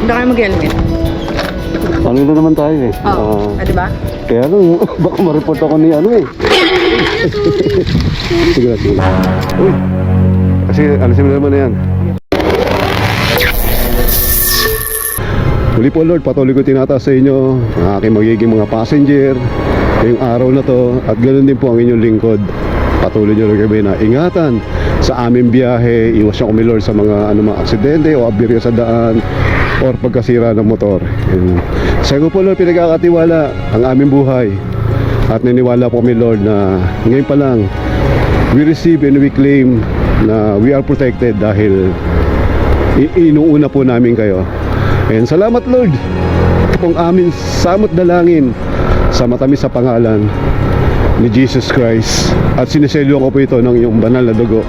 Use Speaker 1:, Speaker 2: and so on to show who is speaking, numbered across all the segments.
Speaker 1: Hindi kayo mag-helmet.
Speaker 2: Ano na naman tayo eh.
Speaker 1: Oo. Diba?
Speaker 2: Kaya lang, baka ma-report ako ni ano eh. Sige lang, sige lang. Uy! Kasi alisin mo naman na yan. Muli po Lord, patuloy ko tinataas sa inyo ang aking magiging mga passenger ngayong araw na to, at ganoon din po ang inyong lingkod. Patuloy nyo rin kami na ingatan sa aming biyahe. Iwas nyo kami Lord sa mga mga aksidente o aberya sa daan or pagkasira ng motor. Sa iyo po Lord pinagkakatiwala ang aming buhay, at niniwala po kami Lord na ngayon pa lang we receive and we claim na we are protected dahil inuuna po namin kayo. And salamat Lord, ito pong aming samot dalangin sa matamis sa pangalan ni Jesus Christ, at siniselyo ko po ito ng iyong banal na dugo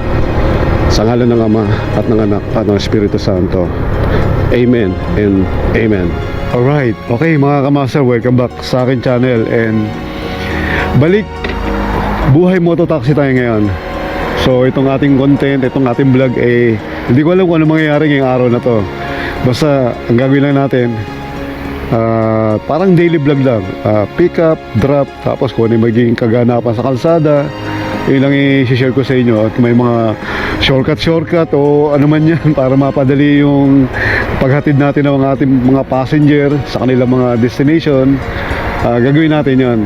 Speaker 2: sa ngalan ng Ama at ng Anak at ng Espiritu Santo. Amen and Amen. Alright, okay mga kamaster, welcome back sa akin channel. And balik buhay mototaxi tayo ngayon. So itong ating content, itong ating vlog hindi ko alam kung ano mangyayari ngayong araw na to. Basta ang gagawin lang natin, parang daily vlog lang, pick up, drop, tapos kung ano yung magiging kaganapan sa kalsada, yun lang i-share ko sa inyo. At may mga shortcut o ano man yan para mapadali yung paghatid natin ng ating mga passenger sa kanilang mga destination. Gagawin natin yon.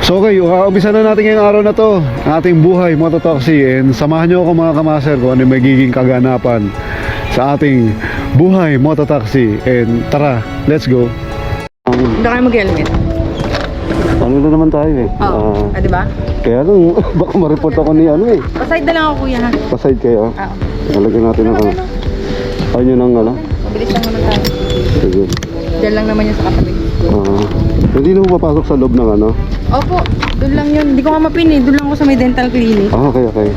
Speaker 2: So okay, umpisa na natin ngayong araw na to ang ating buhay mototaxi, and samahan nyo ako mga kamaster kung ano yung magiging kaganapan sa ating buhay mototaxi. And tara, let's go.
Speaker 1: Hindi kayo mag-helmet.
Speaker 2: Ano na naman tayo eh.
Speaker 1: Oo. Diba?
Speaker 2: Kaya lang, baka ma-report ako ni ano eh.
Speaker 1: Paside na lang ako kuya ha.
Speaker 2: Paside kayo.
Speaker 1: Oo.
Speaker 2: Talagyan natin ang ano. Ayaw nyo ng ano.
Speaker 1: Mabilis lang naman tayo.
Speaker 2: Sige.
Speaker 1: Diyan lang naman yun sa katabi.
Speaker 2: Hindi na mo papasok sa loob ng ano.
Speaker 1: Opo, doon lang yun. Hindi ko nga mapin eh. Doon lang ako sa may dental clinic.
Speaker 2: Okay, okay.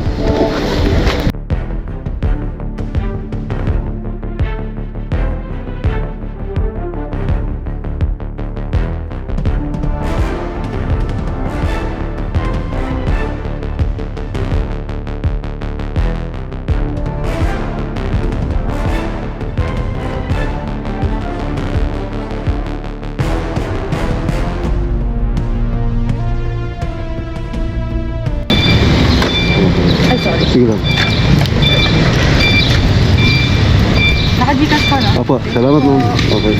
Speaker 1: Ay, sorry.
Speaker 2: Sige lang.
Speaker 1: Naka-Gcash ko, no?
Speaker 2: Apo, salamat ma'am. Okay.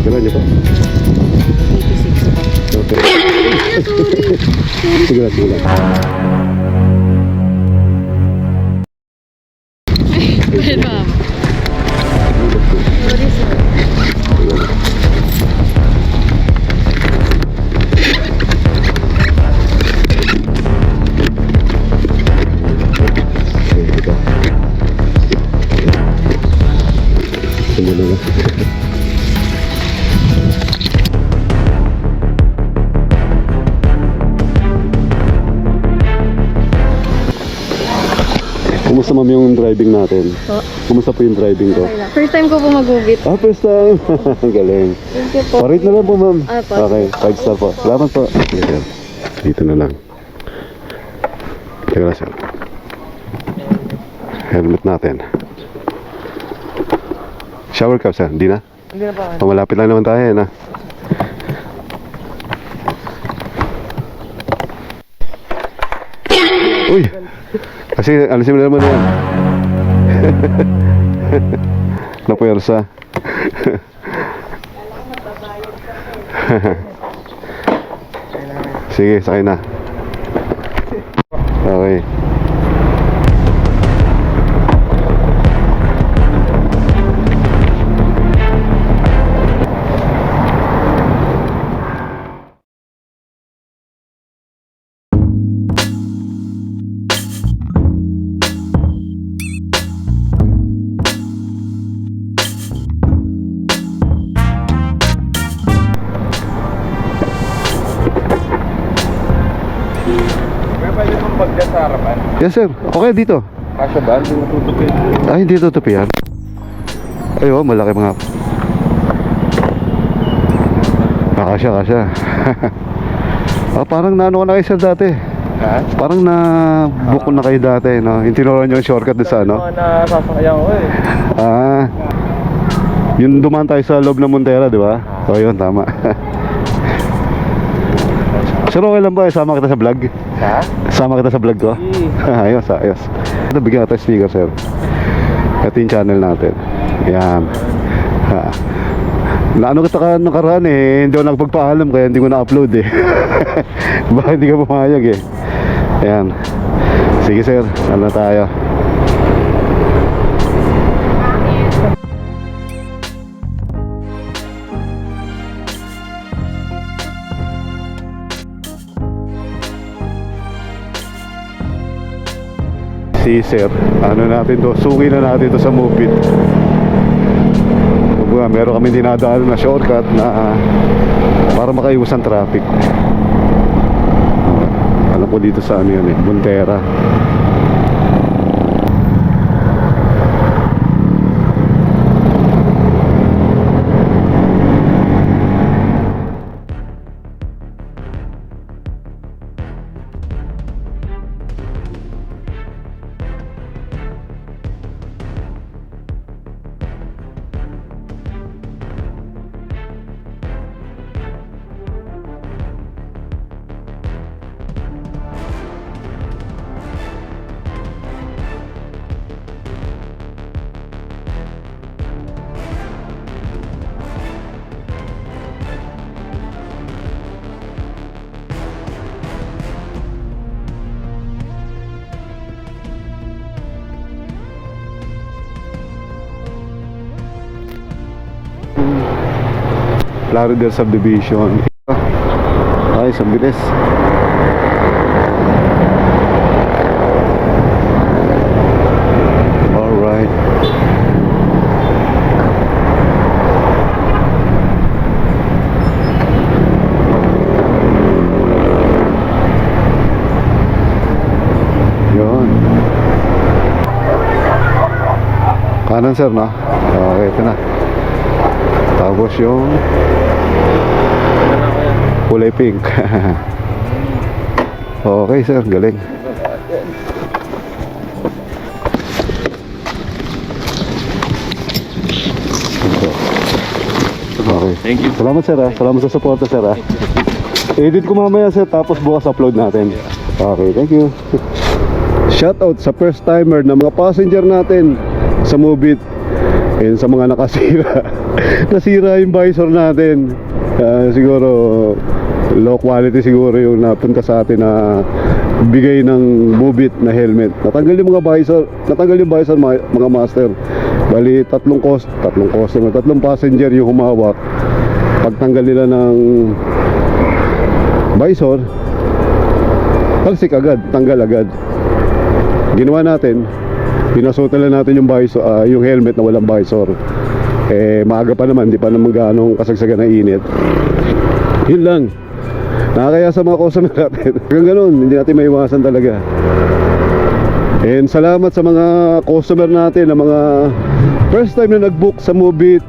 Speaker 2: Kailan niyo po?
Speaker 1: 86.
Speaker 2: Okay. Sige lang, sige lang.
Speaker 1: Well, ma'am. Sorry, sir.
Speaker 2: Sige na lang. Kumusta ma'am yung driving natin?
Speaker 1: Po.
Speaker 2: Kumusta po yung driving ko?
Speaker 1: First time ko po mag-ubit.
Speaker 2: First time. Galing.
Speaker 1: Thank you po.
Speaker 2: Pa-rate na lang po ma'am.
Speaker 1: Po.
Speaker 2: Okay, 5 star po. Salamat po. Sige, dito na lang. Teka lang sir. Helmet natin. Shower cap sir, hindi na?
Speaker 1: Hindi na pa.
Speaker 2: Malapit lang naman tayo na. Uy! Kasi alisin mo na naman yan. Napuwersa. Sige, sakay na. Okay.
Speaker 3: Pwede mong bagda sa harapan.
Speaker 2: Yes sir, okay dito.
Speaker 3: Kasya ba? Hindi matutupin.
Speaker 2: Ay, hindi tutupian. Ay, oh, malaki mga. Kasya. Parang naano ka na kay sir dati.
Speaker 3: Ha?
Speaker 2: Parang na-book na kayo dati, no? Yung tinuruan nyo yung shortcut doon sa ano?
Speaker 3: Mga nasasakyan ko eh.
Speaker 2: Ah, yung dumaan tayo sa loob ng Montera, di ba? O yun, tama. Sir, okay lang ba? Sama kita sa vlog?
Speaker 3: Ha?
Speaker 2: Sama kita sa vlog ko? Ayos, ayos. Ito, bigyan natin sticker, sir. Ito yung channel natin. Yan. Ha. Naano kita ka nakaraan eh. Hindi ako nagpagpaalam kaya hindi ko na-upload eh. Baka hindi ka pumayag eh. Ayan. Sige sir, ano tayo? Si sir, ano natin to, suki na natin to sa Movit. Kumbaga, meron kami dinadaan na shortcut na para makaiwasan traffic. Alam ko dito sa ano yun eh, Montera. Florida Subdivision. Ay, sa bilis. Alright. Yun. Kanan sir, no? Okay, ito na. Tapos yung kulay pink. Okay sir, galing. Okay.
Speaker 3: Thank you.
Speaker 2: Salamat sir ha. Salamat sa support sir ha. Edit ko mamaya sir, tapos bukas upload natin. Okay, thank you. Shoutout sa first timer na mga passenger natin sa Movit. And sa mga nakasira. Nasira yung visor natin. Siguro low quality siguro yung napunta sa atin na bigay ng Movit na helmet. Natanggal yung mga visor, natanggal yung visor mga master. Bali tatlong passenger yung humawak. Pagtanggal nila ng visor, talsik agad, tanggal agad. Ginawa natin, pinasutan lang natin yung visor, yung helmet na walang visor. Eh maaga pa naman, di pa naman gaano kasagsagan ng init. Yun lang. Nakakaya sa mga customer natin. Hanggang ganun, hindi natin maiwasan talaga. And salamat sa mga customer natin, na mga first time na nag-book sa Movit.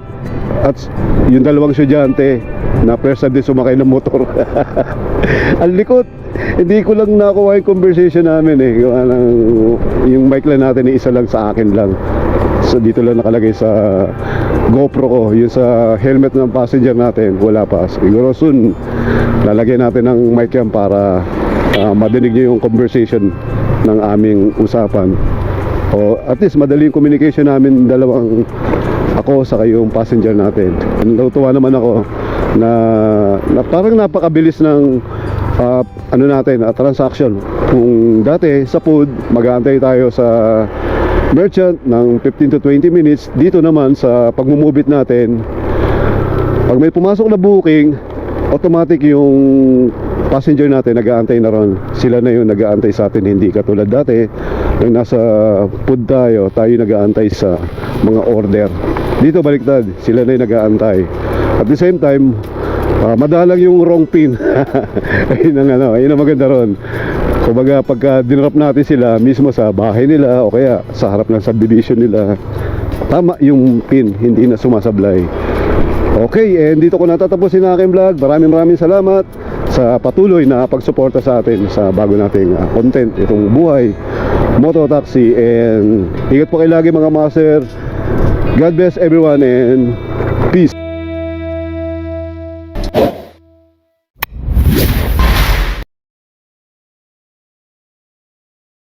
Speaker 2: At yung dalawang estudyante na first time din sumakay ng motor. Ang likot. Hindi ko lang nakuha yung conversation namin eh. Yung mic lang natin, isa lang sa akin lang. So dito lang nakalagay sa GoPro ko. Yung sa helmet ng passenger natin, wala pa. Siguro soon lalagyan natin ng mic yan para madinig nyo yung conversation ng aming usapan. O at least madali yung communication namin dalawang, ako sa yung passenger natin. Natutuwa naman ako na parang napakabilis ng ano natin, transaction. Kung dati sa food, mag-aantay tayo sa merchant ng 15 to 20 minutes. Dito naman sa pagmumubit natin, pag may pumasok na booking, automatic yung passenger natin nag-aantay na ron. Sila na yung nag-aantay sa atin, hindi katulad dati nang nasa food tayo nag-aantay sa mga order. Dito baliktad, sila na yung nag-aantay. At the same time, madalang yung wrong pin. Ayun ang maganda ron. Kumbaga pagka dinrop natin sila mismo sa bahay nila o kaya sa harap ng subdivision nila, tama yung pin, hindi na sumasablay. Okay, and dito ko natatapusin ang aking vlog. Maraming salamat sa patuloy na pagsuporta sa atin sa bago nating content, itong buhay mototaxi. And ingat po kayo lagi mga master. God bless everyone and peace.